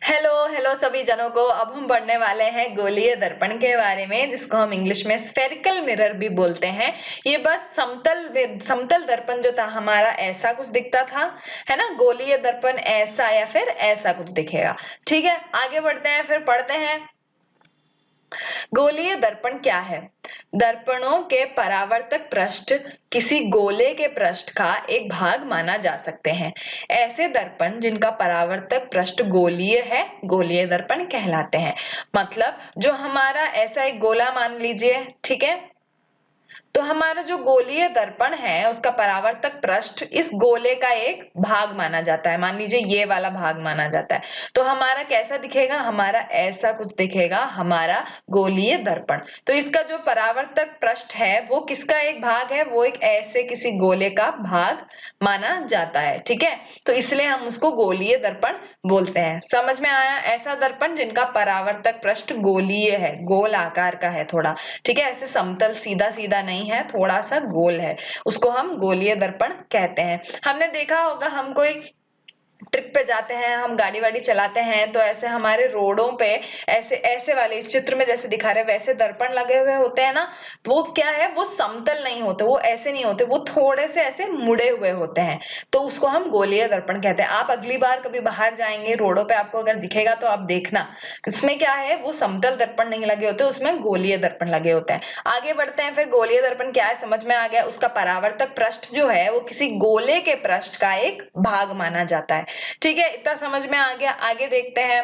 Hello hello सभी जनों को। अब हम पढ़ने वाले हैं गोलीय दर्पण के बारे में, जिसको हम इंग्लिश में स्फेरिकल मिरर भी बोलते हैं। ये बस समतल दर्पण जो था हमारा ऐसा कुछ दिखता था, है ना। गोलीय दर्पण ऐसा या फिर ऐसा कुछ दिखेगा। ठीक है, आगे बढ़ते हैं, फिर पढ़ते हैं। गोलीय दर्पण क्या है? दर्पणों के परावर्तक पृष्ठ किसी गोले के पृष्ठ का एक भाग माना जा सकते हैं। ऐसे दर्पण जिनका परावर्तक पृष्ठ गोलीय है, गोलीय दर्पण कहलाते हैं। मतलब जो हमारा ऐसा एक गोला मान लीजिए, ठीक है। तो हमारा जो गोलीय दर्पण है उसका परावर्तक पृष्ठ इस गोले का एक भाग माना जाता है। मान लीजिए ये वाला भाग माना जाता है, तो हमारा कैसा दिखेगा? हमारा ऐसा कुछ दिखेगा हमारा गोलीय दर्पण। तो इसका जो परावर्तक पृष्ठ है वो किसका एक भाग है? वो एक ऐसे किसी गोले का भाग माना जाता है। ठीक है, तो इसलिए हम उसको गोलीय दर्पण बोलते हैं। समझ में आया? ऐसा दर्पण जिनका परावर्तक पृष्ठ गोलीय है, गोल आकार का है थोड़ा। ठीक है, ऐसे समतल सीधा सीधा नहीं है, थोड़ा सा गोल है, उसको हम गोलीय दर्पण कहते हैं। हमने देखा होगा, हम कोई ट्रिप पे जाते हैं, हम गाड़ी वाड़ी चलाते हैं, तो ऐसे हमारे रोडों पे ऐसे ऐसे वाले इस चित्र में जैसे दिखा रहे वैसे दर्पण लगे हुए होते हैं ना। तो वो क्या है? वो समतल नहीं होते, वो ऐसे नहीं होते, वो थोड़े से ऐसे मुड़े हुए होते हैं। तो उसको हम गोलीय दर्पण कहते हैं। आप अगली बार कभी बाहर जाएंगे, रोडों पे आपको अगर दिखेगा तो आप देखना, उसमें क्या है, वो समतल दर्पण नहीं लगे होते, उसमें गोलीय दर्पण लगे होते हैं। आगे बढ़ते हैं, फिर गोलीय दर्पण क्या है समझ में आ गया। उसका परावर्तक पृष्ठ जो है वो किसी गोले के पृष्ठ का एक भाग माना जाता है। ठीक है, इतना समझ में आ गया। आगे देखते हैं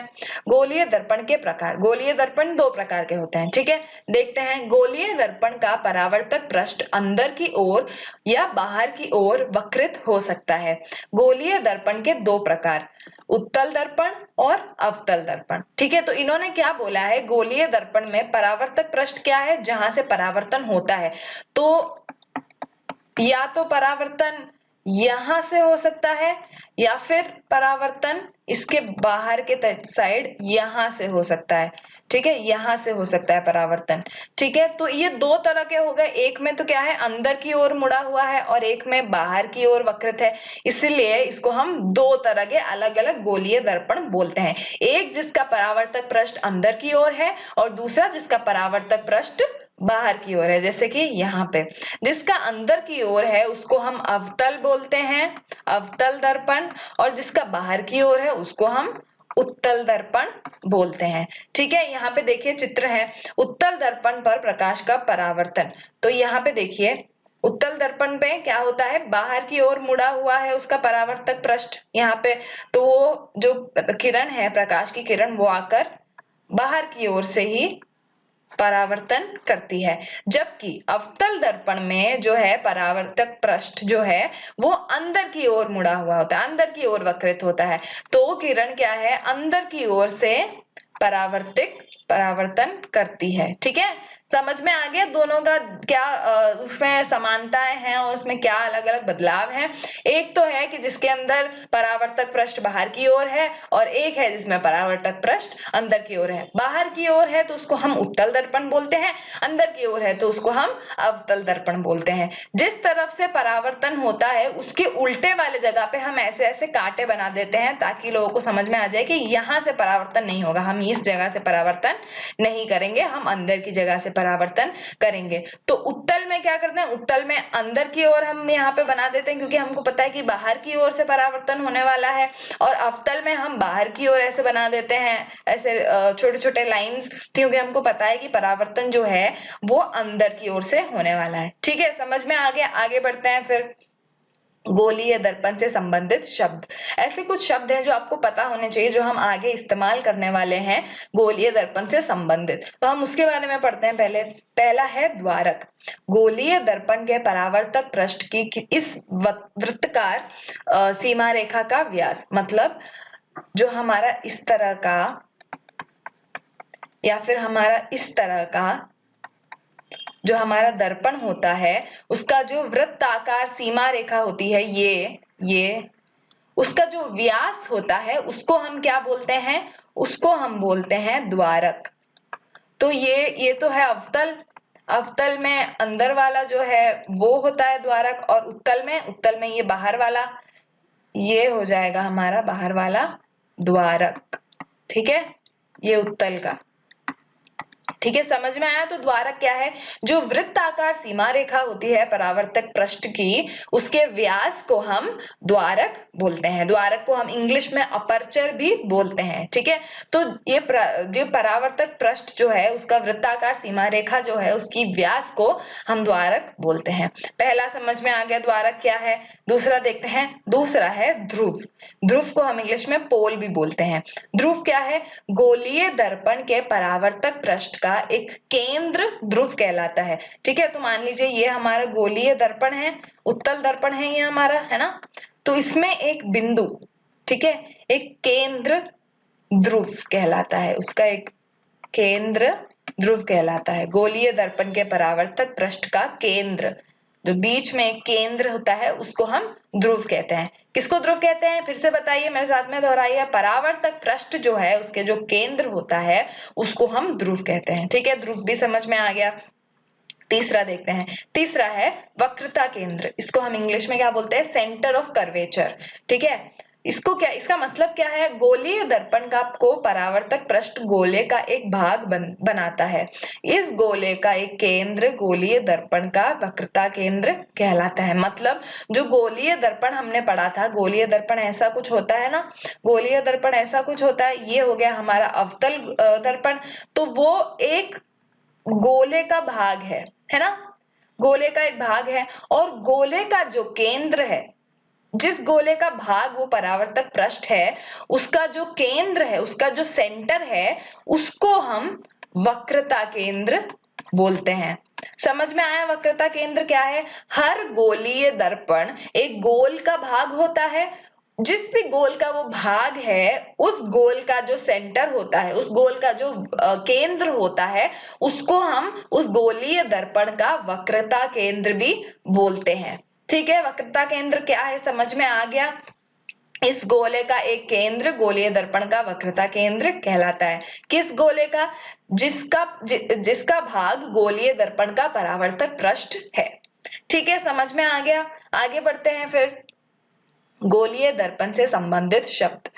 गोलीय दर्पण के प्रकार। गोलीय दर्पण दो प्रकार के होते हैं। ठीक है, देखते हैं। गोलीय दर्पण का परावर्तक पृष्ठ अंदर की ओर या बाहर की ओर वक्रित हो सकता है। गोलीय दर्पण के दो प्रकार, उत्तल दर्पण और अवतल दर्पण। ठीक है, तो इन्होंने क्या बोला है, गोलीय दर्पण में परावर्तक पृष्ठ क्या है? जहां से परावर्तन होता है। तो या तो परावर्तन यहां से हो सकता है या फिर परावर्तन इसके बाहर के साइड यहां से हो सकता है। ठीक है, यहां से हो सकता है परावर्तन। ठीक है, तो ये दो तरह के हो गए। एक में तो क्या है, अंदर की ओर मुड़ा हुआ है, और एक में बाहर की ओर वक्रित है। इसलिए इसको हम दो तरह के अलग अलग गोलीय दर्पण बोलते हैं। एक जिसका परावर्तक पृष्ठ अंदर की ओर है, और दूसरा जिसका परावर्तक पृष्ठ बाहर की ओर है। जैसे कि यहाँ पे जिसका अंदर की ओर है उसको हम अवतल बोलते हैं, अवतल दर्पण, और जिसका बाहर की ओर है उसको हम उत्तल दर्पण बोलते हैं। ठीक है, यहाँ पे देखिए चित्र है, उत्तल दर्पण पर प्रकाश का परावर्तन। तो यहाँ पे देखिए उत्तल दर्पण पे क्या होता है, बाहर की ओर मुड़ा हुआ है उसका परावर्तक पृष्ठ यहाँ पे। तो वो जो किरण है, प्रकाश की किरण, वो आकर बाहर की ओर से ही परावर्तन करती है। जबकि अवतल दर्पण में जो है परावर्तक पृष्ठ जो है वो अंदर की ओर मुड़ा हुआ होता है, अंदर की ओर वक्रित होता है। तो किरण क्या है, अंदर की ओर से परावर्तन करती है। ठीक है, समझ में आ गया दोनों का क्या उसमें समानताएं हैं और उसमें क्या अलग अलग बदलाव हैं। एक तो है कि जिसके अंदर परावर्तक पृष्ठ बाहर की ओर है, और एक है जिसमें परावर्तक पृष्ठ अंदर की ओर है। बाहर की ओर है तो उसको हम उत्तल दर्पण बोलते हैं, अंदर की ओर है तो उसको हम अवतल दर्पण बोलते हैं। जिस तरफ से परावर्तन होता है उसके उल्टे वाले जगह पे हम ऐसे ऐसे कांटे बना देते हैं, ताकि लोगों को समझ में आ जाए कि यहाँ से परावर्तन नहीं होगा, हम इस जगह से परावर्तन नहीं करेंगे, हम अंदर की जगह से परावर्तन करेंगे। तो उत्तल में क्या करते हैं, उत्तल में अंदर की ओर हम यहाँ पे बना देते हैं, क्योंकि हमको पता है कि बाहर की ओर से परावर्तन होने वाला है। और अवतल में हम बाहर की ओर ऐसे बना देते हैं, ऐसे छोटे छोटे लाइंस, क्योंकि हमको पता है कि परावर्तन जो है वो अंदर की ओर से होने वाला है। ठीक है, समझ में आ गया। आगे बढ़ते हैं फिर गोलीय दर्पण से संबंधित शब्द। ऐसे कुछ शब्द हैं जो आपको पता होने चाहिए, जो हम आगे इस्तेमाल करने वाले हैं गोलीय दर्पण से संबंधित। तो हम उसके बारे में पढ़ते हैं। पहला है द्वारक। गोलीय दर्पण के परावर्तक पृष्ठ की इस वृत्तकार सीमा रेखा का व्यास, मतलब जो हमारा इस तरह का या फिर हमारा इस तरह का जो हमारा दर्पण होता है उसका जो वृत्ताकार सीमा रेखा होती है, ये उसका जो व्यास होता है उसको हम क्या बोलते हैं, उसको हम बोलते हैं द्वारक। तो ये तो है अवतल। अवतल में अंदर वाला जो है वो होता है द्वारक, और उत्तल में ये बाहर वाला, ये हो जाएगा हमारा बाहर वाला द्वारक। ठीक है, ये उत्तल का। ठीक है, समझ में आया। तो द्वारक क्या है? जो वृत्ताकार सीमा रेखा होती है परावर्तक पृष्ठ की, उसके व्यास को हम द्वारक बोलते हैं। द्वारक को हम इंग्लिश में अपर्चर भी बोलते हैं। ठीक है, तो ये जो परावर्तक पृष्ठ जो है उसका वृत्ताकार सीमा रेखा जो है उसकी व्यास को हम द्वारक बोलते हैं। पहला समझ में आ गया द्वारक क्या है। दूसरा देखते हैं, दूसरा है ध्रुव। ध्रुव को हम इंग्लिश में पोल भी बोलते हैं। ध्रुव क्या है? गोलीय दर्पण के परावर्तक पृष्ठ का एक केंद्र ध्रुव कहलाता है। ठीक है, तो मान लीजिए ये हमारा गोलीय दर्पण है, उत्तल दर्पण है ये हमारा, है ना। तो इसमें एक बिंदु, ठीक है, एक केंद्र ध्रुव कहलाता है, उसका एक केंद्र ध्रुव कहलाता है। गोलीय दर्पण के परावर्तक पृष्ठ का केंद्र, जो बीच में एक केंद्र होता है उसको हम ध्रुव कहते हैं। किसको ध्रुव कहते हैं? फिर से बताइए, मेरे साथ में दोहराइए। परावर्तक पृष्ठ जो है उसके जो केंद्र होता है उसको हम ध्रुव कहते हैं। ठीक है, ध्रुव भी समझ में आ गया। तीसरा देखते हैं, तीसरा है वक्रता केंद्र। इसको हम इंग्लिश में क्या बोलते हैं? Centre of curvature. ठीक है, इसको क्या, इसका मतलब क्या है? गोलीय दर्पण का को परावर्तक पृष्ठ गोले का एक भाग बनाता है। इस गोले का एक केंद्र गोलीय दर्पण का वक्रता केंद्र कहलाता है। मतलब जो गोलीय दर्पण हमने पढ़ा था, गोलीय दर्पण ऐसा कुछ होता है ना, गोलीय दर्पण ऐसा कुछ होता है, ये हो गया हमारा अवतल दर्पण। तो वो एक गोले का भाग है ना, गोले का एक भाग है। और गोले का जो केंद्र है, जिस गोले का भाग वो परावर्तक पृष्ठ है, उसका जो केंद्र है, उसका जो सेंटर है, उसको हम वक्रता केंद्र बोलते हैं। समझ में आया वक्रता केंद्र क्या है? हर गोलीय दर्पण एक गोल का भाग होता है। जिस भी गोल का वो भाग है, उस गोल का जो सेंटर होता है, उस गोल का जो केंद्र होता है, उसको हम उस गोलीय दर्पण का वक्रता केंद्र भी बोलते हैं। ठीक है, वक्रता केंद्र क्या है समझ में आ गया। इस गोले का एक केंद्र गोलीय दर्पण का वक्रता केंद्र कहलाता है। किस गोले का? जिसका भाग गोलीय दर्पण का परावर्तक पृष्ठ है। ठीक है, समझ में आ गया। आगे बढ़ते हैं फिर। गोलीय दर्पण से संबंधित शब्द।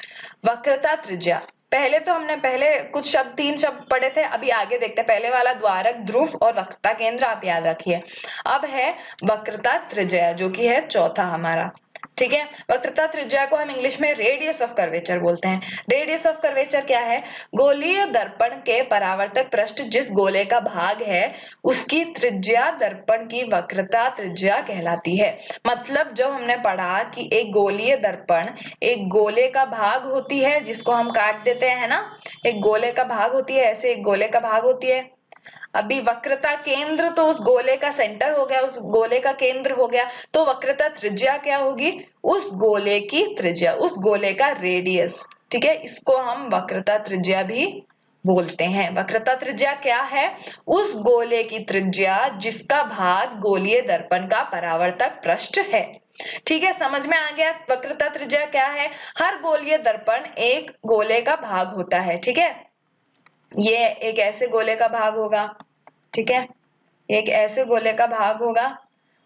वक्रता त्रिज्या। पहले तो हमने कुछ शब्द, 3 शब्द पढ़े थे, अभी आगे देखते हैं। पहले वाला द्वारक, ध्रुव और वक्रता केंद्र आप याद रखिए। अब है वक्रता त्रिज्या, जो कि है चौथा हमारा। ठीक है, वक्रता त्रिज्या को हम इंग्लिश में रेडियस ऑफ कर्वेचर बोलते हैं। रेडियस ऑफ कर्वेचर क्या है? गोलीय दर्पण के परावर्तक पृष्ठ जिस गोले का भाग है, उसकी त्रिज्या दर्पण की वक्रता त्रिज्या कहलाती है। मतलब जो हमने पढ़ा कि एक गोलीय दर्पण एक गोले का भाग होती है, जिसको हम काट देते हैं ना, एक गोले का भाग होती है, ऐसे एक गोले का भाग होती है। अभी वक्रता केंद्र तो उस गोले का सेंटर हो गया, उस गोले का केंद्र हो गया। तो वक्रता त्रिज्या क्या होगी? उस गोले की त्रिज्या, उस गोले का रेडियस। ठीक है, इसको हम वक्रता त्रिज्या भी बोलते हैं। वक्रता त्रिज्या क्या है? उस गोले की त्रिज्या जिसका भाग गोलीय दर्पण का परावर्तक पृष्ठ है। ठीक है, समझ में आ गया वक्रता त्रिज्या क्या है। हर गोलीय दर्पण एक गोले का भाग होता है। ठीक है, ये एक ऐसे गोले का भाग होगा। ठीक है, एक ऐसे गोले का भाग होगा,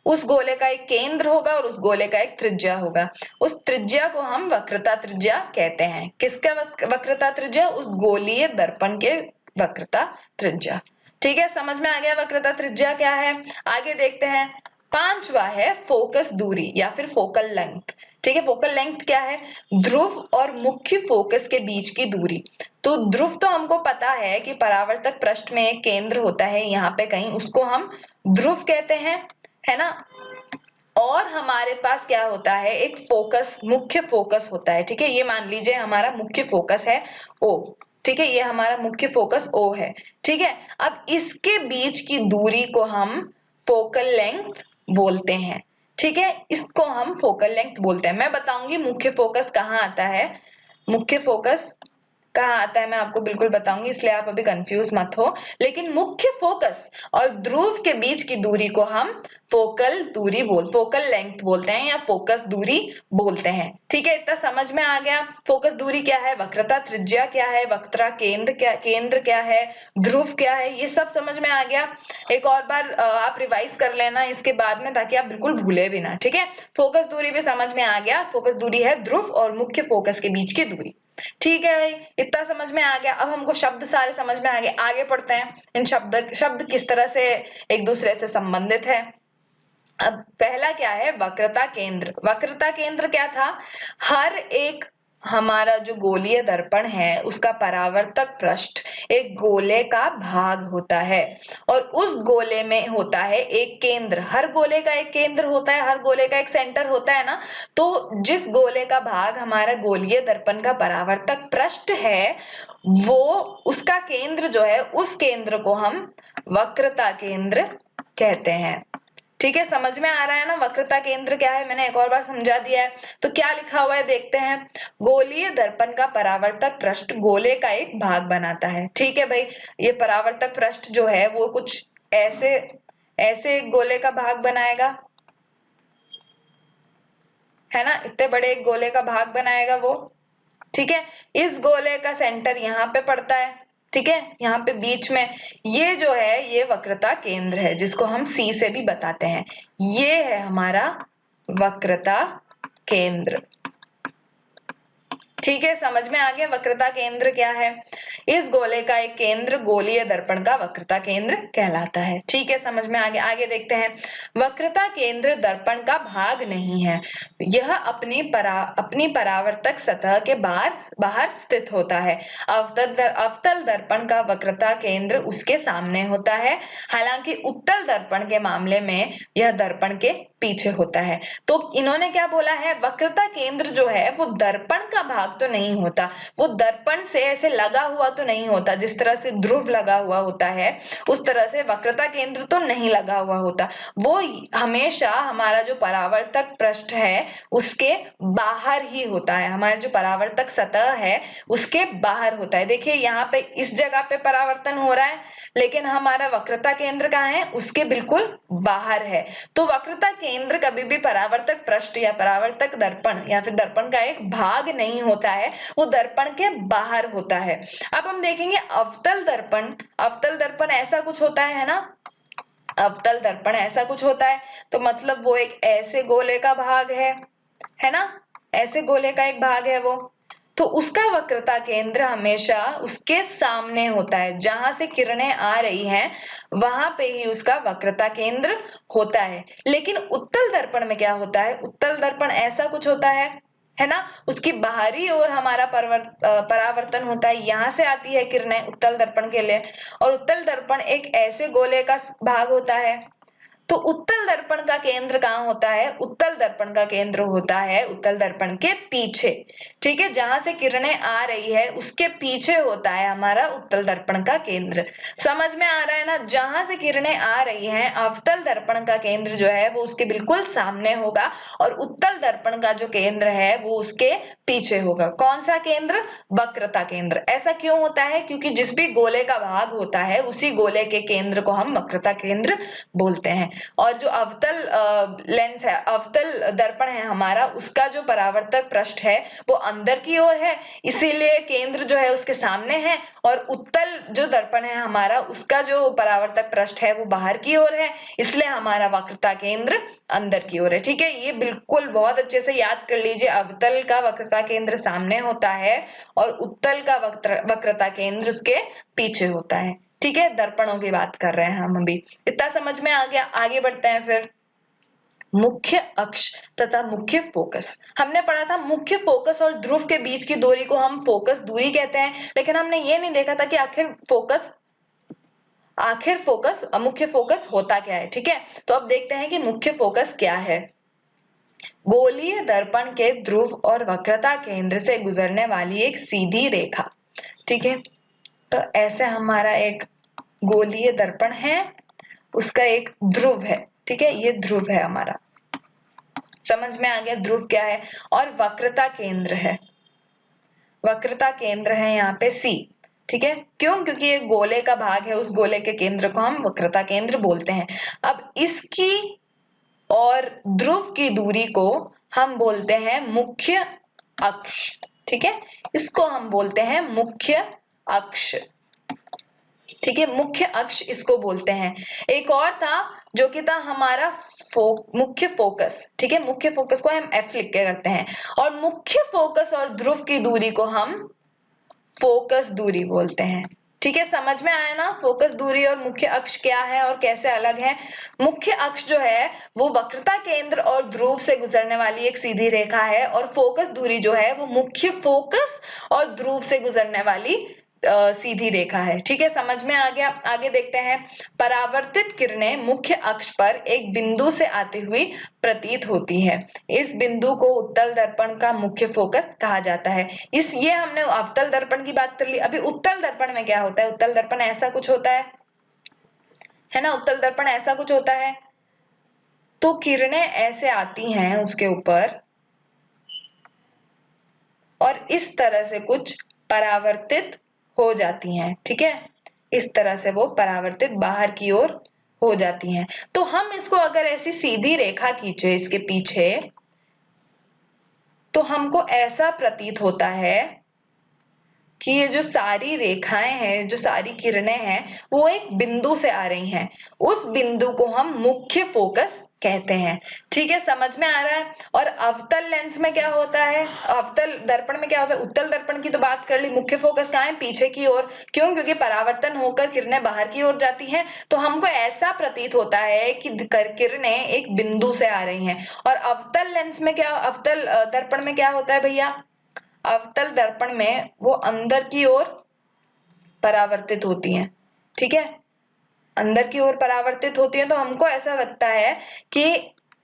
उस गोले का एक केंद्र होगा और उस गोले का एक त्रिज्या होगा। उस त्रिज्या को हम वक्रता त्रिज्या कहते हैं। किसका वक्रता त्रिज्या? उस गोलीय दर्पण के वक्रता त्रिज्या। ठीक है, समझ में आ गया वक्रता त्रिज्या क्या है। आगे देखते हैं। पांचवा है फोकस दूरी या फिर फोकल लेंथ। ठीक है, फोकल लेंथ क्या है? ध्रुव और मुख्य फोकस के बीच की दूरी। तो ध्रुव तो हमको पता है कि परावर्तक पृष्ठ में एक केंद्र होता है यहाँ पे कहीं, उसको हम ध्रुव कहते हैं, है ना। और हमारे पास क्या होता है? एक फोकस, मुख्य फोकस होता है। ठीक है, ये मान लीजिए हमारा मुख्य फोकस है O। ठीक है, ये हमारा मुख्य फोकस O है। ठीक है, अब इसके बीच की दूरी को हम फोकल लेंथ बोलते हैं। ठीक है, इसको हम फोकल लेंथ बोलते हैं। मैं बताऊंगी मुख्य फोकस कहाँ आता है, मुख्य फोकस कहाँ आता है मैं आपको बिल्कुल बताऊंगी, इसलिए आप अभी कंफ्यूज मत हो। लेकिन मुख्य फोकस और ध्रुव के बीच की दूरी को हम फोकल लेंथ बोलते हैं या फोकस दूरी बोलते हैं। ठीक है, इतना समझ में आ गया। फोकस दूरी क्या है, वक्रता त्रिज्या क्या है, वक्रता केंद्र क्या है, ध्रुव क्या है, ये सब समझ में आ गया। एक और बार आप रिवाइज कर लेना इसके बाद में, ताकि आप बिल्कुल भूले भी ना। ठीक है, फोकस दूरी भी समझ में आ गया। फोकस दूरी है ध्रुव और मुख्य फोकस के बीच की दूरी। ठीक है भाई, इतना समझ में आ गया। अब हमको शब्द सारे समझ में आ गए, आगे पढ़ते हैं इन शब्द किस तरह से एक दूसरे से संबंधित है। अब पहला क्या है, वक्रता केंद्र। वक्रता केंद्र क्या था, हर एक हमारा जो गोलीय दर्पण है उसका परावर्तक पृष्ठ एक गोले का भाग होता है और उस गोले में होता है एक केंद्र। हर गोले का एक केंद्र होता है, हर गोले का एक सेंटर होता है ना। तो जिस गोले का भाग हमारा गोलीय दर्पण का परावर्तक पृष्ठ है वो उसका केंद्र जो है, उस केंद्र को हम वक्रता केंद्र कहते हैं। ठीक है, समझ में आ रहा है ना वक्रता केंद्र क्या है, मैंने एक और बार समझा दिया है। तो क्या लिखा हुआ है देखते हैं, गोलीय दर्पण का परावर्तक पृष्ठ गोले का एक भाग बनाता है। ठीक है भाई, ये परावर्तक पृष्ठ जो है वो कुछ ऐसे ऐसे एक गोले का भाग बनाएगा, है ना, इतने बड़े एक गोले का भाग बनाएगा वो। ठीक है, इस गोले का सेंटर यहाँ पे पड़ता है। ठीक है, यहाँ पे बीच में ये जो है ये वक्रता केंद्र है जिसको हम C से भी बताते हैं। ये है हमारा वक्रता केंद्र। ठीक है, समझ में आ गया वक्रता केंद्र क्या है। इस गोले का एक केंद्र गोलीय दर्पण का वक्रता केंद्र कहलाता है। ठीक है, समझ में आ गया। आगे देखते हैं, वक्रता केंद्र दर्पण का भाग नहीं है, यह अपनी परावर्तक सतह के बाहर स्थित होता है। अवतल दर्पण का वक्रता केंद्र उसके सामने होता है, हालांकि उत्तल दर्पण के मामले में यह दर्पण के पीछे होता है। तो इन्होंने क्या बोला है, वक्रता केंद्र जो है वो दर्पण का भाग तो नहीं होता, वो दर्पण से ऐसे लगा हुआ तो नहीं होता, जिस तरह से ध्रुव लगा हुआ होता है उस तरह से वक्रता केंद्र तो नहीं लगा हुआ होता। वो हमेशा हमारा जो परावर्तक पृष्ठ है उसके बाहर ही होता है, हमारा जो परावर्तक सतह है उसके बाहर होता है। देखिए यहाँ पे इस जगह पे परावर्तन हो रहा है, लेकिन हमारा वक्रता केंद्र कहाँ है, उसके बिल्कुल बाहर है। तो वक्रता केंद्र कभी भी परावर्तक पृष्ठ या परावर्तक दर्पण या फिर दर्पण का एक भाग नहीं होता है, वो दर्पण के बाहर होता है। अब हम देखेंगे अवतल दर्पण। अवतल दर्पण ऐसा कुछ होता है ना, अवतल दर्पण ऐसा कुछ होता है, तो मतलब वो एक ऐसे गोले का भाग है ना, ऐसे गोले का एक भाग है वो। तो उसका वक्रता केंद्र हमेशा उसके सामने होता है, जहां से किरणें आ रही हैं वहां पे ही उसका वक्रता केंद्र होता है। लेकिन उत्तल दर्पण में क्या होता है, उत्तल दर्पण ऐसा कुछ होता है ना, उसकी बाहरी ओर हमारा परावर्तन होता है, यहाँ से आती है किरणें उत्तल दर्पण के लिए, और उत्तल दर्पण एक ऐसे गोले का भाग होता है। तो उत्तल दर्पण का केंद्र कहाँ होता है, उत्तल दर्पण का केंद्र होता है उत्तल दर्पण के पीछे। ठीक है, जहां से किरणें आ रही है उसके पीछे होता है हमारा उत्तल दर्पण का केंद्र। समझ में आ रहा है ना, जहां से किरणें आ रही हैं अवतल दर्पण का केंद्र जो है वो उसके बिल्कुल सामने होगा और उत्तल दर्पण का जो केंद्र है वो उसके पीछे होगा। कौन सा केंद्र, वक्रता केंद्र। ऐसा क्यों होता है, क्योंकि जिस भी गोले का भाग होता है उसी गोले के केंद्र को हम वक्रता केंद्र बोलते हैं। और जो अवतल लेंस है, अवतल दर्पण है हमारा, उसका जो परावर्तक पृष्ठ है वो अंदर की ओर है, इसीलिए केंद्र जो है उसके सामने है। और उत्तल जो दर्पण है हमारा, उसका जो परावर्तक पृष्ठ है वो बाहर की ओर है, इसलिए हमारा वक्रता केंद्र अंदर की ओर है। ठीक है, ये बिल्कुल बहुत अच्छे से याद कर लीजिए, अवतल का वक्रता केंद्र सामने होता है और उत्तल का वक्रता केंद्र उसके पीछे होता है। ठीक है, दर्पणों की बात कर रहे हैं हम अभी, इतना समझ में आ गया। आगे बढ़ते हैं फिर, मुख्य अक्ष तथा मुख्य फोकस। हमने पढ़ा था मुख्य फोकस और ध्रुव के बीच की दूरी को हम फोकस दूरी कहते हैं, लेकिन हमने ये नहीं देखा था कि मुख्य फोकस होता क्या है। ठीक है, तो अब देखते हैं कि मुख्य फोकस क्या है। गोलीय दर्पण के ध्रुव और वक्रता केंद्र से गुजरने वाली एक सीधी रेखा। ठीक है, तो ऐसे हमारा एक गोलीय दर्पण है, उसका एक ध्रुव है। ठीक है, ये ध्रुव है हमारा, समझ में आ गया ध्रुव क्या है। और वक्रता केंद्र है, वक्रता केंद्र है यहाँ पे C। ठीक है, क्यों, क्योंकि ये गोले का भाग है, उस गोले के केंद्र को हम वक्रता केंद्र बोलते हैं। अब इसकी और ध्रुव की दूरी को हम बोलते हैं मुख्य अक्ष। ठीक है, इसको हम बोलते हैं मुख्य अक्ष। ठीक है, मुख्य अक्ष इसको बोलते हैं। एक और था जो कि था हमारा मुख्य फोकस। ठीक है, मुख्य फोकस को हम F लिख के करते हैं, और मुख्य फोकस और ध्रुव की दूरी को हम फोकस दूरी बोलते हैं। ठीक है, समझ में आया ना फोकस दूरी और मुख्य अक्ष क्या है और कैसे अलग है। मुख्य अक्ष जो है वो वक्रता केंद्र और ध्रुव से गुजरने वाली एक सीधी रेखा है, और फोकस दूरी जो है वो मुख्य फोकस और ध्रुव से गुजरने वाली सीधी रेखा है। ठीक है, समझ में आ गया। आगे देखते हैं, परावर्तित किरणें मुख्य अक्ष पर एक बिंदु से आती हुई प्रतीत होती है। इस बिंदु को उत्तल दर्पण का मुख्य फोकस कहा जाता है। ये हमने अवतल दर्पण की बात कर ली। अभी उत्तल दर्पण में क्या होता है? उत्तल दर्पण ऐसा कुछ होता है ना, उत्तल दर्पण ऐसा कुछ होता है। तो किरणें ऐसे आती हैं उसके ऊपर और इस तरह से कुछ परावर्तित हो जाती हैं। ठीक है, इस तरह से वो परावर्तित बाहर की ओर हो जाती हैं। तो हम इसको अगर ऐसी सीधी रेखा खींचे इसके पीछे, तो हमको ऐसा प्रतीत होता है कि ये जो सारी रेखाएं हैं, जो सारी किरणें हैं, वो एक बिंदु से आ रही हैं। उस बिंदु को हम मुख्य फोकस कहते हैं। ठीक है, समझ में आ रहा है। और अवतल लेंस में क्या होता है, अवतल दर्पण में क्या होता है? उत्तल दर्पण की तो बात कर ली, मुख्य फोकस कहाँ है? पीछे की ओर। क्यों? क्योंकि परावर्तन होकर किरणें बाहर की ओर जाती हैं, तो हमको ऐसा प्रतीत होता है कि किरणें एक बिंदु से आ रही हैं। और अवतल लेंस में क्या, अवतल दर्पण में क्या होता है भैया? अवतल दर्पण में वो अंदर की ओर परावर्तित होती हैं। ठीक है, अंदर की ओर परावर्तित होती हैं, तो हमको ऐसा लगता है कि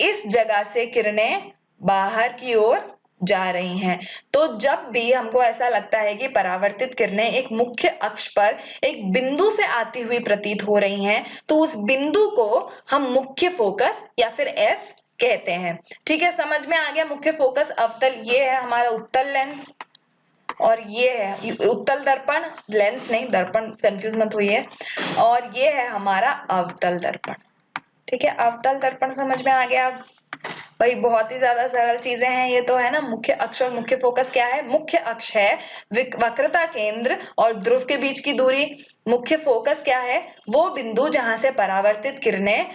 इस जगह से किरणें बाहर की ओर जा रही हैं। तो जब भी हमको ऐसा लगता है कि परावर्तित किरणें एक मुख्य अक्ष पर एक बिंदु से आती हुई प्रतीत हो रही हैं, तो उस बिंदु को हम मुख्य फोकस या फिर F कहते हैं। ठीक है, समझ में आ गया। मुख्य फोकस अवतल, ये है हमारा उत्तल लेंस, और ये है उत्तल दर्पण, लेंस नहीं दर्पण, कंफ्यूज मत होइए। और ये है हमारा अवतल दर्पण। ठीक है, अवतल दर्पण समझ में आ गया। भाई बहुत ही ज्यादा सरल चीजें हैं ये तो, है ना। मुख्य अक्ष और मुख्य फोकस क्या है? मुख्य अक्ष है वक्रता केंद्र और ध्रुव के बीच की दूरी। मुख्य फोकस क्या है? वो बिंदु जहां से परावर्तित किरणें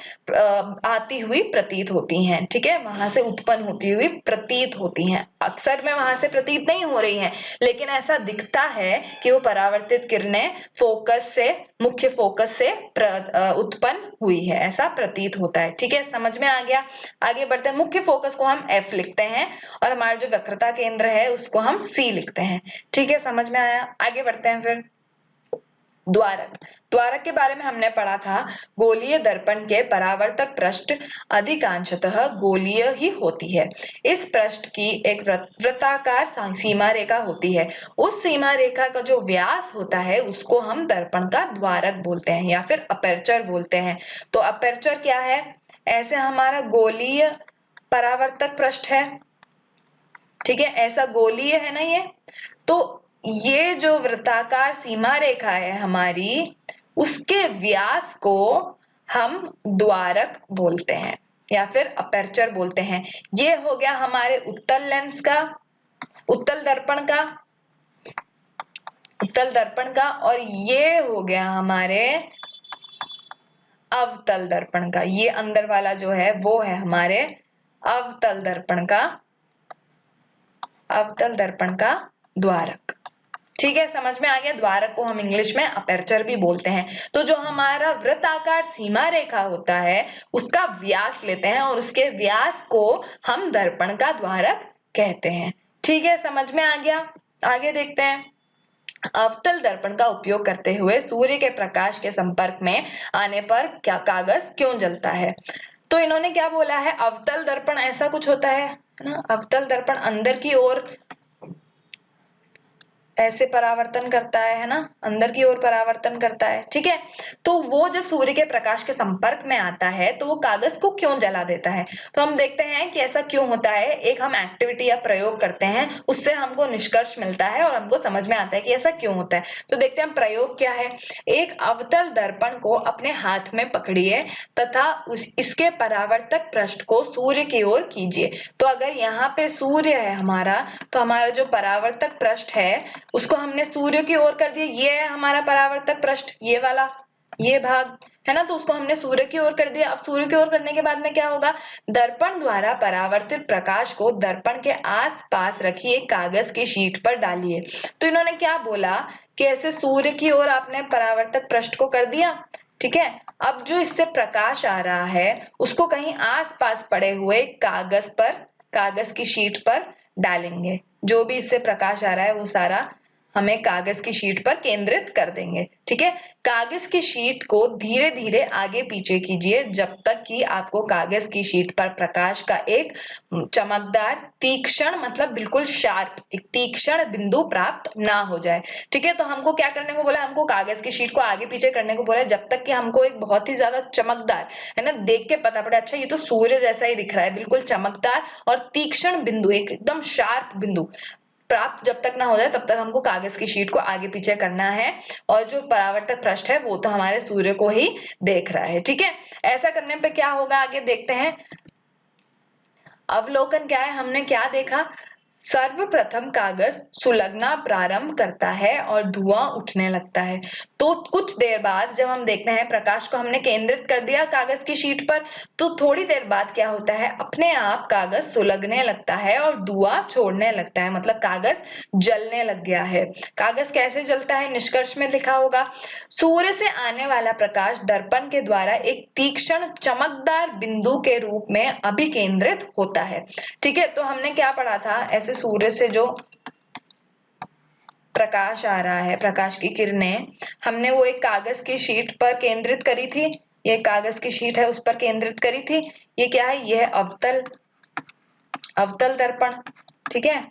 आती हुई प्रतीत होती हैं। ठीक है, वहां से उत्पन्न होती हुई प्रतीत होती हैं। अक्सर में वहां से प्रतीत नहीं हो रही हैं, लेकिन ऐसा दिखता है कि वो परावर्तित किरणें फोकस से, मुख्य फोकस से उत्पन्न हुई है, ऐसा प्रतीत होता है। ठीक है, समझ में आ गया। आगे बढ़ते हैं। मुख्य फोकस को हम F लिखते हैं और हमारा जो वक्रता केंद्र है उसको हम C लिखते हैं। ठीक है, समझ में आया। आगे बढ़ते हैं फिर। द्वारक, द्वारक के बारे में हमने पढ़ा था। गोलीय दर्पण के परावर्तक पृष्ठ अधिकांशतः गोलीय ही होती है। इस पृष्ठ की एक वृत्ताकार सीमा रेखा होती है। उस सीमा रेखा का जो व्यास होता है उसको हम दर्पण का द्वारक बोलते हैं या फिर अपर्चर बोलते हैं। तो अपर्चर क्या है? ऐसे हमारा गोलीय परावर्तक पृष्ठ है। ठीक है, ऐसा गोलीय है ना ये। तो ये जो वृत्ताकार सीमा रेखा है हमारी, उसके व्यास को हम द्वारक बोलते हैं या फिर अपर्चर बोलते हैं। ये हो गया हमारे उत्तल लेंस का, उत्तल दर्पण का, उत्तल दर्पण का, और ये हो गया हमारे अवतल दर्पण का। ये अंदर वाला जो है वो है हमारे अवतल दर्पण का, अवतल दर्पण का द्वारक। ठीक है, समझ में आ गया। द्वारक को हम इंग्लिश में अपर्चर भी बोलते हैं। तो जो हमारा वृत्ताकार सीमा रेखा होता है उसका व्यास लेते हैं और उसके व्यास को हम दर्पण का द्वारक कहते हैं। ठीक है, समझ में आ गया। आगे देखते हैं। अवतल दर्पण का उपयोग करते हुए सूर्य के प्रकाश के संपर्क में आने पर क्या कागज क्यों जलता है? तो इन्होंने क्या बोला है? अवतल दर्पण ऐसा कुछ होता है ना, अवतल दर्पण अंदर की ओर ऐसे परावर्तन करता है ना, अंदर की ओर परावर्तन करता है। ठीक है, तो वो जब सूर्य के प्रकाश के संपर्क में आता है तो वो कागज को क्यों जला देता है? तो हम देखते हैं कि ऐसा क्यों होता है। एक हम एक्टिविटी या प्रयोग करते हैं, उससे हमको निष्कर्ष मिलता है और हमको समझ में आता है कि ऐसा क्यों होता है। तो देखते हैं प्रयोग क्या है। एक अवतल दर्पण को अपने हाथ में पकड़िए तथा इसके परावर्तक पृष्ठ को सूर्य की ओर कीजिए। तो अगर यहाँ पे सूर्य है हमारा, तो हमारा जो परावर्तक पृष्ठ है उसको हमने सूर्य की ओर कर दिया। ये है हमारा परावर्तक पृष्ठ, ये वाला। ये भाग है ना, तो उसको हमने सूर्य की ओर कर दिया। अब सूर्य की ओर करने के बाद में क्या होगा, दर्पण द्वारा परावर्तित प्रकाश को दर्पण के आसपास रखी एक कागज की शीट पर डालिए। तो इन्होंने क्या बोला कि ऐसे सूर्य की ओर आपने परावर्तक पृष्ठ को कर दिया, ठीक है। अब जो इससे प्रकाश आ रहा है उसको कहीं आसपास पड़े हुए कागज की शीट पर डालेंगे। जो भी इससे प्रकाश आ रहा है वो सारा हमें कागज की शीट पर केंद्रित कर देंगे, ठीक है। कागज की शीट को धीरे धीरे आगे पीछे कीजिए जब तक कि आपको कागज की शीट पर प्रकाश का एक चमकदार तीक्ष्ण मतलब बिल्कुल शार्प एक तीक्ष्ण बिंदु प्राप्त ना हो जाए, ठीक है। तो हमको क्या करने को बोला, हमको कागज की शीट को आगे पीछे करने को बोला जब तक कि हमको एक बहुत ही ज्यादा चमकदार, है ना, देख के पता पड़े अच्छा ये तो सूर्य जैसा ही दिख रहा है, बिल्कुल चमकदार और तीक्ष्ण बिंदु, एकदम शार्प बिंदु प्राप्त जब तक ना हो जाए तब तक हमको कागज की शीट को आगे पीछे करना है। और जो परावर्तक पृष्ठ है वो तो हमारे सूर्य को ही देख रहा है, ठीक है। ऐसा करने पे क्या होगा आगे देखते हैं। अवलोकन क्या है, हमने क्या देखा, सर्वप्रथम कागज सुलगना प्रारंभ करता है और धुआं उठने लगता है। तो कुछ देर बाद जब हम देखते हैं प्रकाश को हमने केंद्रित कर दिया कागज की शीट पर, तो थोड़ी देर बाद क्या होता है, अपने आप कागज सुलगने लगता है और धुआं छोड़ने लगता है, मतलब कागज जलने लग गया है। कागज कैसे जलता है, निष्कर्ष में लिखा होगा, सूर्य से आने वाला प्रकाश दर्पण के द्वारा एक तीक्ष्ण चमकदार बिंदु के रूप में अभिकेंद्रित होता है, ठीक है। तो हमने क्या पढ़ा था, ऐसे सूर्य से जो प्रकाश आ रहा है, प्रकाश की किरणें हमने वो एक कागज की शीट पर केंद्रित करी थी, ये कागज की शीट है उस पर केंद्रित करी थी। ये क्या है, यह अवतल दर्पण, ठीक है।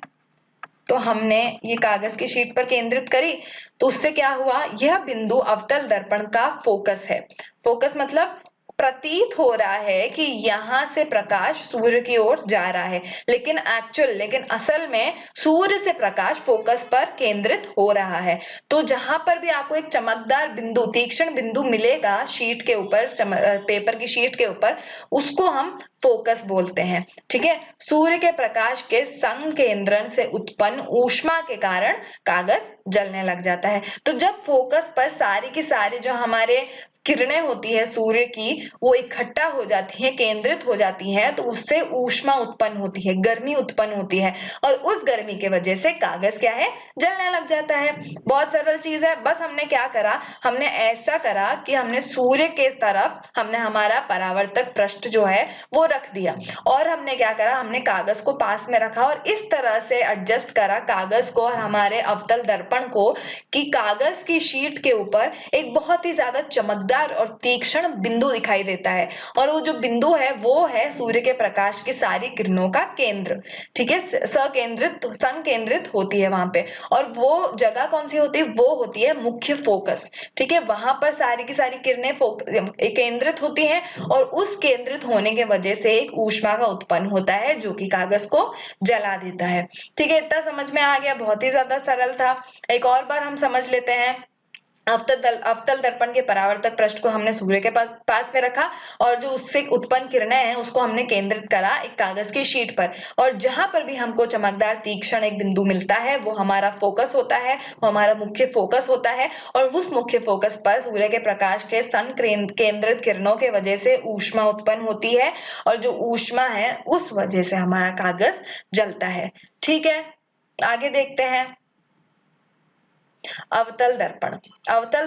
तो हमने ये कागज की शीट पर केंद्रित करी तो उससे क्या हुआ, यह बिंदु अवतल दर्पण का फोकस है। फोकस मतलब प्रतीत हो रहा है कि यहां से प्रकाश सूर्य की ओर जा रहा है, लेकिन असल में सूर्य से प्रकाश फोकस पर केंद्रित हो रहा है। तो जहां पर भी आपको एक चमकदार बिंदु तीक्ष्ण बिंदु मिलेगा शीट के ऊपर, पेपर की शीट के ऊपर, उसको हम फोकस बोलते हैं, ठीक है। सूर्य के प्रकाश के संकेंद्रण से उत्पन्न ऊष्मा के कारण कागज जलने लग जाता है। तो जब फोकस पर सारी की सारी जो हमारे किरणें होती है सूर्य की वो इकट्ठा हो जाती हैं, केंद्रित हो जाती हैं, तो उससे ऊष्मा उत्पन्न होती है, गर्मी उत्पन्न होती है, और उस गर्मी के वजह से कागज क्या है, जलने लग जाता है। बहुत सरल चीज है, बस हमने क्या करा, हमने ऐसा करा कि हमने सूर्य के तरफ हमने हमारा परावर्तक पृष्ठ जो है वो रख दिया, और हमने क्या करा, हमने कागज को पास में रखा और इस तरह से एडजस्ट करा कागज को और हमारे अवतल दर्पण को कि कागज की शीट के ऊपर एक बहुत ही ज्यादा चमकदार और तीक्ष्ण बिंदु दिखाई देता है, और वो जो बिंदु है वो है सूर्य के प्रकाश की सारी किरणों का केंद्र, ठीक है। संकेंद्रित होती है वहां पे, और वो जगह कौन सी होती है, वो होती है मुख्य फोकस, ठीक है। वहां पर सारी की सारी किरणें केंद्रित होती हैं और उस केंद्रित होने के वजह से एक ऊष्मा का उत्पन्न होता है जो कि कागज को जला देता है, ठीक है। इतना समझ में आ गया, बहुत ही ज्यादा सरल था। एक और बार हम समझ लेते हैं। अवतल दर्पण के परावर्तक पृष्ठ को हमने सूर्य के पास में रखा और जो उससे उत्पन्न किरणें हैं उसको हमने केंद्रित करा एक कागज की शीट पर, और जहां पर भी हमको चमकदार तीक्ष्ण एक बिंदु मिलता है वो हमारा फोकस होता है, वो हमारा मुख्य फोकस होता है, और उस मुख्य फोकस पर सूर्य के प्रकाश के सन केंद्रित किरणों के वजह से ऊष्मा उत्पन्न होती है, और जो ऊष्मा है उस वजह से हमारा कागज जलता है, ठीक है। आगे देखते हैं। अवतल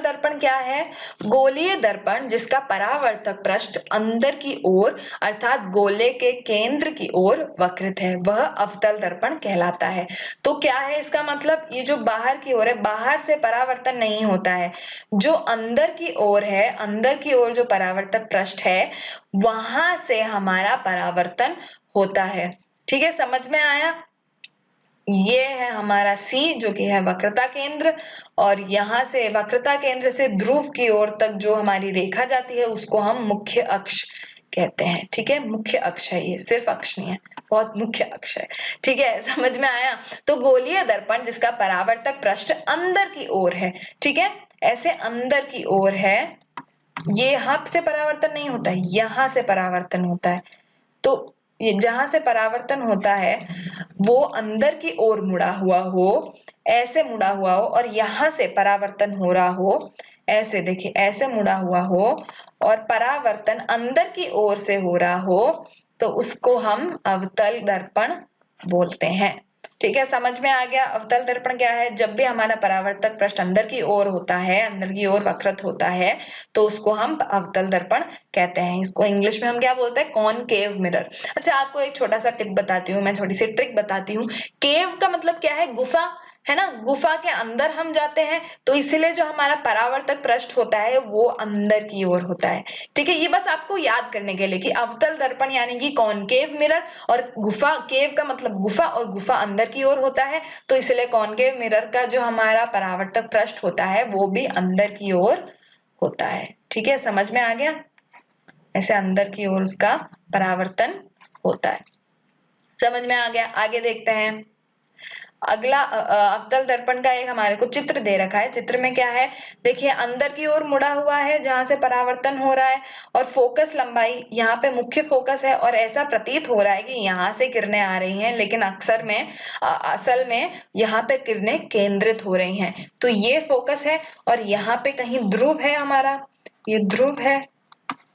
दर्पण क्या है, गोलीय दर्पण जिसका परावर्तक पृष्ठ अंदर की ओर अर्थात गोले के केंद्र की ओर वक्रित है वह अवतल दर्पण कहलाता है। तो क्या है इसका मतलब, ये जो बाहर की ओर है, बाहर से परावर्तन नहीं होता है, जो अंदर की ओर है, अंदर की ओर जो परावर्तक पृष्ठ है वहां से हमारा परावर्तन होता है, ठीक है। समझ में आया। ये है हमारा C जो कि है वक्रता केंद्र, और यहां से वक्रता केंद्र से ध्रुव की ओर तक जो हमारी रेखा जाती है उसको हम मुख्य अक्ष कहते हैं, ठीक है। मुख्य अक्ष है, ये सिर्फ अक्ष नहीं है, बहुत मुख्य अक्ष है, ठीक है। समझ में आया। तो गोलीय दर्पण जिसका परावर्तक पृष्ठ अंदर की ओर है, ठीक है, ऐसे अंदर की ओर है, ये यहाँ से परावर्तन नहीं होता है, यहाँ से परावर्तन होता है। तो ये जहां से परावर्तन होता है वो अंदर की ओर मुड़ा हुआ हो, ऐसे मुड़ा हुआ हो, और यहां से परावर्तन हो रहा हो, ऐसे देखिए, ऐसे मुड़ा हुआ हो और परावर्तन अंदर की ओर से हो रहा हो तो उसको हम अवतल दर्पण बोलते हैं। ठीक है, समझ में आ गया अवतल दर्पण क्या है। जब भी हमारा परावर्तक पृष्ठ अंदर की ओर होता है, अंदर की ओर वक्रत होता है, तो उसको हम अवतल दर्पण कहते हैं। इसको इंग्लिश में हम क्या बोलते हैं, कॉनकेव मिरर। अच्छा, आपको एक छोटा सा टिप बताती हूँ मैं, छोटी सी ट्रिक बताती हूँ। केव का मतलब क्या है, गुफा, है ना, गुफा के अंदर हम जाते हैं, तो इसीलिए जो हमारा परावर्तक पृष्ठ होता है वो अंदर की ओर होता है। ठीक है, ये बस आपको याद करने के लिए कि अवतल दर्पण यानी कि कॉनकेव मिरर, और गुफा, केव का मतलब गुफा और गुफा अंदर की ओर होता है, तो इसलिए कॉनकेव मिरर का जो हमारा परावर्तक पृष्ठ होता है वो भी अंदर की ओर होता है। ठीक है, समझ में आ गया, ऐसे अंदर की ओर उसका परावर्तन होता है। समझ में आ गया, आगे देखते हैं। अगला अवतल दर्पण का एक हमारे को चित्र दे रखा है। चित्र में क्या है, देखिए अंदर की ओर मुड़ा हुआ है जहां से परावर्तन हो रहा है, और फोकस लंबाई यहाँ पे मुख्य फोकस है, और ऐसा प्रतीत हो रहा है कि यहाँ से किरणें आ रही हैं, लेकिन असल में यहाँ पे किरणें केंद्रित हो रही हैं। तो ये फोकस है और यहाँ पे कहीं ध्रुव है हमारा, ये ध्रुव है,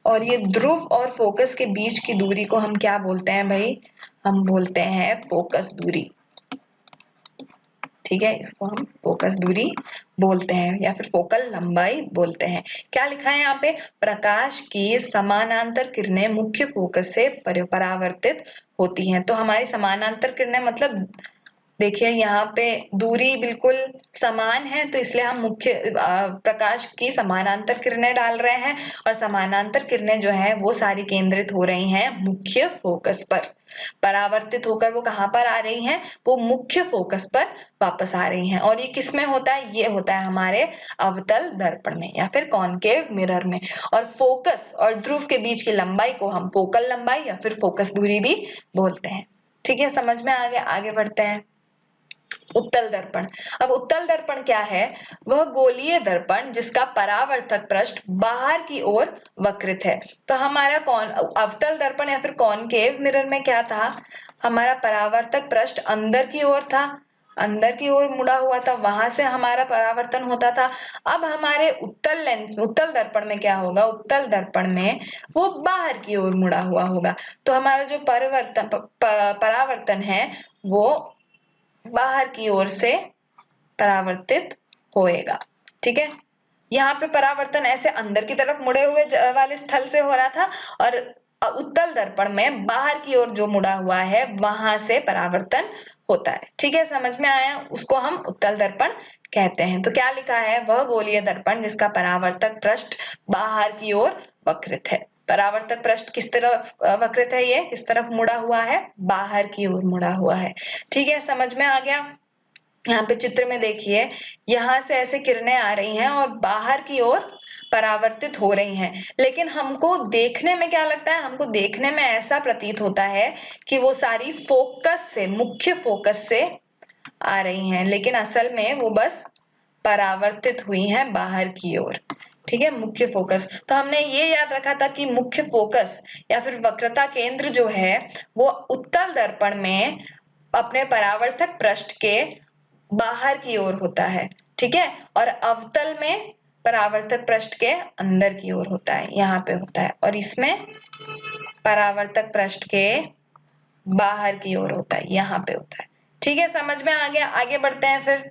और ये ध्रुव और फोकस के बीच की दूरी को हम क्या बोलते हैं भाई, हम बोलते हैं फोकस दूरी। ठीक है, इसको हम फोकस दूरी बोलते हैं या फिर फोकल लंबाई बोलते हैं। क्या लिखा है यहाँ पे, प्रकाश की समानांतर किरणें मुख्य फोकस से परावर्तित होती हैं। तो हमारी समानांतर किरणें मतलब देखिए यहाँ पे दूरी बिल्कुल समान है, तो इसलिए हम मुख्य प्रकाश की समानांतर किरणें डाल रहे हैं, और समानांतर किरणें जो है वो सारी केंद्रित हो रही हैं मुख्य फोकस पर। परावर्तित होकर वो कहाँ पर आ रही हैं, वो मुख्य फोकस पर वापस आ रही हैं। और ये किस में होता है, ये होता है हमारे अवतल दर्पण में या फिर कॉनकेव मिरर में। और फोकस और ध्रुव के बीच की लंबाई को हम फोकल लंबाई या फिर फोकस दूरी भी बोलते हैं। ठीक है, समझ में आ गया, आगे बढ़ते हैं। उत्तल दर्पण। अब उत्तल दर्पण क्या है, वह गोलीय दर्पण जिसका परावर्तक पृष्ठ बाहर की ओर वक्रित है। तो हमारा अवतल दर्पण या फिर कॉनकेव मिरर में क्या था, हमारा परावर्तक पृष्ठ अंदर की ओर था, अंदर की ओर मुड़ा हुआ था, वहां से हमारा परावर्तन होता था। अब हमारे उत्तल दर्पण में क्या होगा, उत्तल दर्पण में वो बाहर की ओर मुड़ा हुआ होगा। तो हमारा जो परावर्तन है वो बाहर की ओर से परावर्तित होएगा। ठीक है, यहाँ पे परावर्तन ऐसे अंदर की तरफ मुड़े हुए वाले स्थल से हो रहा था, और उत्तल दर्पण में बाहर की ओर जो मुड़ा हुआ है वहां से परावर्तन होता है। ठीक है, समझ में आया, उसको हम उत्तल दर्पण कहते हैं। तो क्या लिखा है, वह गोलीय दर्पण जिसका परावर्तक पृष्ठ बाहर की ओर वक्रित है। परावर्तक पृष्ठ किस तरफ वक्रित है, ये किस तरफ मुड़ा हुआ है, बाहर की ओर मुड़ा हुआ है। ठीक है, समझ में आ गया। यहाँ पे चित्र में देखिए, यहाँ से ऐसे किरणें आ रही हैं और बाहर की ओर परावर्तित हो रही हैं, लेकिन हमको देखने में क्या लगता है, हमको देखने में ऐसा प्रतीत होता है कि वो सारी फोकस से, मुख्य फोकस से आ रही हैं, लेकिन असल में वो बस परावर्तित हुई हैं बाहर की ओर। ठीक है, मुख्य फोकस। तो हमने ये याद रखा था कि मुख्य फोकस या फिर वक्रता केंद्र जो है वो उत्तल दर्पण में अपने परावर्तक पृष्ठ के बाहर की ओर होता है। ठीक है, और अवतल में परावर्तक पृष्ठ के अंदर की ओर होता है, यहाँ पे होता है, और इसमें परावर्तक पृष्ठ के बाहर की ओर होता है, यहाँ पे होता है। ठीक है, समझ में आ गया, आगे बढ़ते हैं। फिर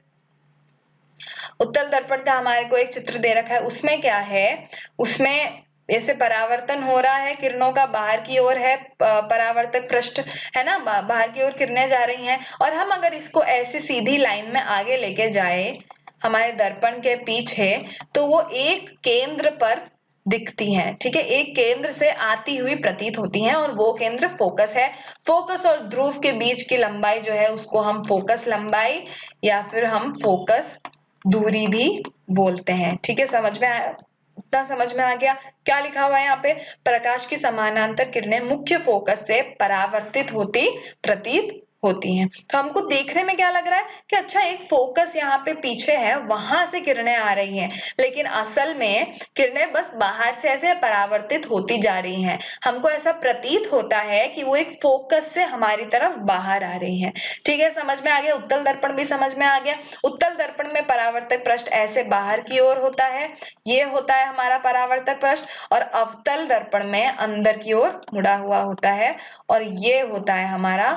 उत्तल दर्पण का हमारे को एक चित्र दे रखा है, उसमें क्या है, उसमें ऐसे परावर्तन हो रहा है किरणों का, बाहर की ओर है परावर्तक पृष्ठ, है ना, बाहर की ओर किरणें जा रही हैं, और हम अगर इसको ऐसी सीधी लाइन में आगे लेके जाए हमारे दर्पण के पीछे, तो वो एक केंद्र पर दिखती हैं। ठीक है, एक केंद्र से आती हुई प्रतीत होती हैं, और वो केंद्र फोकस है। फोकस और ध्रुव के बीच की लंबाई जो है उसको हम फोकस लंबाई या फिर हम फोकस दूरी भी बोलते हैं। ठीक है, समझ में आया, इतना समझ में आ गया। क्या लिखा हुआ है यहाँ पे, प्रकाश की समानांतर किरणें मुख्य फोकस से परावर्तित होती प्रतीत होती हैं। तो हमको देखने में क्या लग रहा है कि अच्छा एक फोकस यहाँ पे पीछे है, वहां से किरणें आ रही हैं, लेकिन असल में किरणें बस बाहर से ऐसे परावर्तित होती जा रही हैं। हमको ऐसा प्रतीत होता है कि वो एक फोकस से हमारी तरफ बाहर आ रही हैं। ठीक है, समझ में आ गया। उत्तल दर्पण भी समझ में आ गया। उत्तल दर्पण में परावर्तक पृष्ठ ऐसे बाहर की ओर होता है, ये होता है हमारा परावर्तक पृष्ठ, और अवतल दर्पण में अंदर की ओर मुड़ा हुआ होता है, और ये होता है हमारा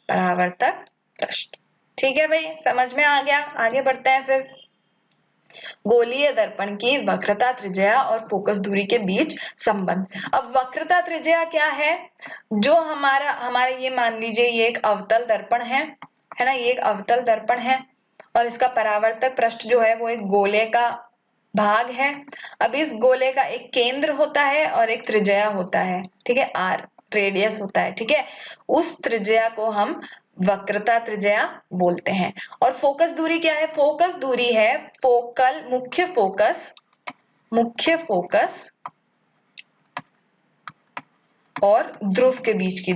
परावर्तक पृष्ठ। ठीक है भाई, समझ में आ गया। आगे बढ़ते हैं फिर। गोलीय दर्पण की वक्रता त्रिज्या और फोकस दूरी के बीच संबंध। अब वक्रता त्रिज्या क्या है? जो हमारा ये मान लीजिए ये एक अवतल दर्पण है ना, ये एक अवतल दर्पण है, और इसका परावर्तक पृष्ठ जो है वो एक गोले का भाग है। अब इस गोले का एक केंद्र होता है और एक त्रिज्या होता है, ठीक है, आर रेडियस होता है, ठीक है। उस त्रिज्या को हम वक्रता त्रिज्या बोलते हैं। और फोकस दूरी क्या है? फोकस दूरी है फोकल मुख्य फोकस और ध्रुव के बीच की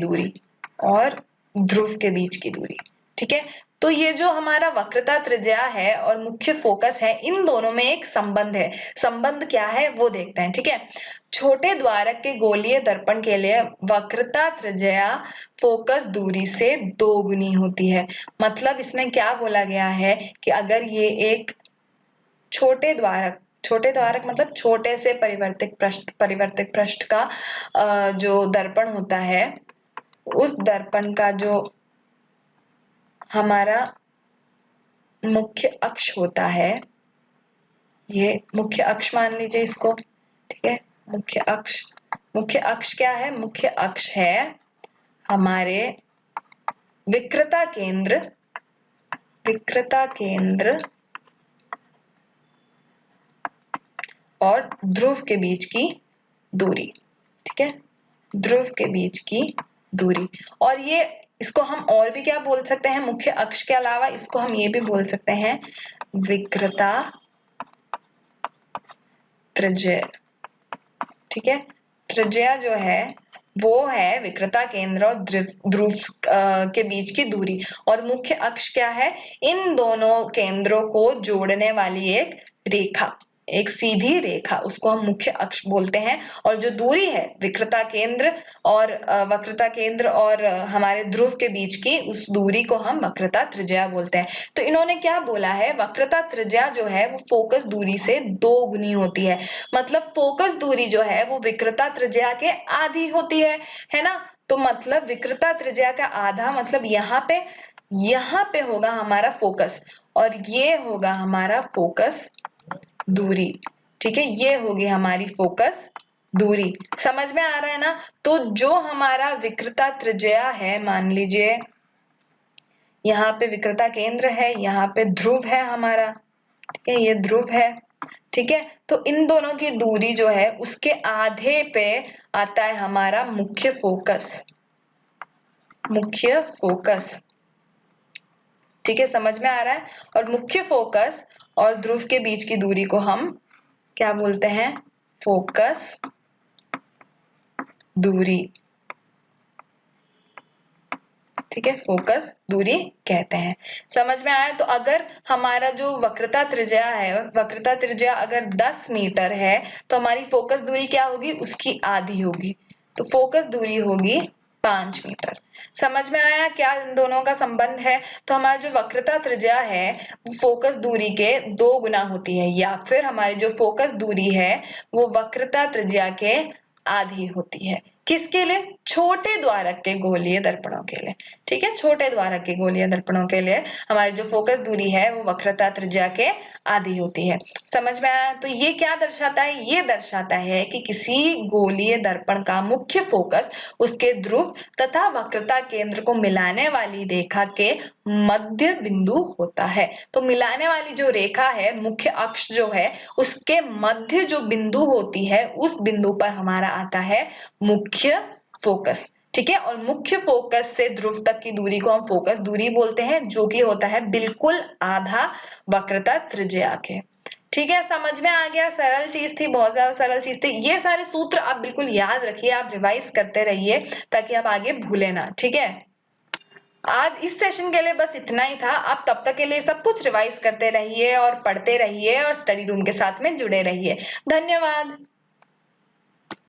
दूरी, ठीक है। तो ये जो हमारा वक्रता त्रिज्या है और मुख्य फोकस है, इन दोनों में एक संबंध है। संबंध क्या है वो देखते हैं, ठीक है। छोटे द्वारक के गोलीय दर्पण के लिए वक्रता त्रिज्या फोकस दूरी से 2 गुनी होती है। मतलब इसमें क्या बोला गया है कि अगर ये एक छोटे द्वारक मतलब छोटे से परिवर्तित पृष्ठ का जो दर्पण होता है, उस दर्पण का जो हमारा मुख्य अक्ष होता है, ये मुख्य अक्ष मान लीजिए इसको, ठीक है। मुख्य अक्ष क्या है? मुख्य अक्ष है हमारे विकृता केंद्र और ध्रुव के बीच की दूरी, ठीक है, ध्रुव के बीच की दूरी। और ये इसको हम और भी क्या बोल सकते हैं? मुख्य अक्ष के अलावा इसको हम ये भी बोल सकते हैं विकृता त्रिज्या, ठीक है। त्रिज्या जो है वो है विकृता केंद्र और ध्रुव के बीच की दूरी, और मुख्य अक्ष क्या है? इन दोनों केंद्रों को जोड़ने वाली एक रेखा, एक सीधी रेखा, उसको हम मुख्य अक्ष बोलते हैं। और जो दूरी है विकृता केंद्र और वक्रता केंद्र और हमारे ध्रुव के बीच की, उस दूरी को हम वक्रता त्रिज्या बोलते हैं। तो इन्होंने क्या बोला है? वक्रता त्रिज्या जो है वो फोकस दूरी से 2 गुनी होती है। मतलब फोकस दूरी जो है वो विकृता त्रिज्या के आधी होती है ना। तो मतलब विकृता त्रिज्या का आधा, मतलब यहाँ पे होगा हमारा फोकस, और ये होगा हमारा फोकस दूरी, ठीक है। ये होगी हमारी फोकस दूरी। समझ में आ रहा है ना? तो जो हमारा विकृता त्रिज्या है, मान लीजिए यहाँ पे विकृता केंद्र है, यहाँ पे ध्रुव है हमारा, ठीक है, ये ध्रुव है, ठीक है। तो इन दोनों की दूरी जो है उसके आधे पे आता है हमारा मुख्य फोकस, ठीक है, समझ में आ रहा है। और मुख्य फोकस और ध्रुव के बीच की दूरी को हम क्या बोलते हैं? फोकस दूरी, ठीक है, फोकस दूरी कहते हैं। समझ में आया? तो अगर हमारा जो वक्रता त्रिज्या है, वक्रता त्रिज्या अगर 10 मीटर है तो हमारी फोकस दूरी क्या होगी? उसकी आधी होगी, तो फोकस दूरी होगी 5 मीटर। समझ में आया क्या इन दोनों का संबंध है? तो हमारी जो वक्रता त्रिज्या है वो फोकस दूरी के 2 गुना होती है, या फिर हमारी जो फोकस दूरी है वो वक्रता त्रिज्या के आधी होती है। किसके लिए? छोटे द्वारक के गोलीय दर्पणों के लिए, ठीक है। छोटे द्वारक के गोलीय दर्पणों के लिए हमारी जो फोकस दूरी है वो वक्रता त्रिज्या के आधी होती है। समझ में आया? तो ये क्या दर्शाता है? ये दर्शाता है कि किसी गोलीय दर्पण का मुख्य फोकस उसके ध्रुव तथा वक्रता केंद्र को मिलाने वाली रेखा के मध्य बिंदु होता है। तो मिलाने वाली जो रेखा है, मुख्य अक्ष जो है, उसके मध्य जो बिंदु होती है, उस बिंदु पर हमारा आता है मुख्य फोकस, ठीक है। और मुख्य फोकस से ध्रुव तक की दूरी को हम फोकस दूरी बोलते हैं, जो कि होता है बिल्कुल आधा वक्रता त्रिज्या के, ठीक है। समझ में आ गया? सरल चीज थी, बहुत ज्यादा सरल चीज थी। ये सारे सूत्र आप बिल्कुल याद रखिए, आप रिवाइज करते रहिए ताकि आप आगे भूले ना, ठीक है। आज इस सेशन के लिए बस इतना ही था। आप तब तक के लिए सब कुछ रिवाइज करते रहिए और पढ़ते रहिए और स्टडी रूम के साथ में जुड़े रहिए। धन्यवाद।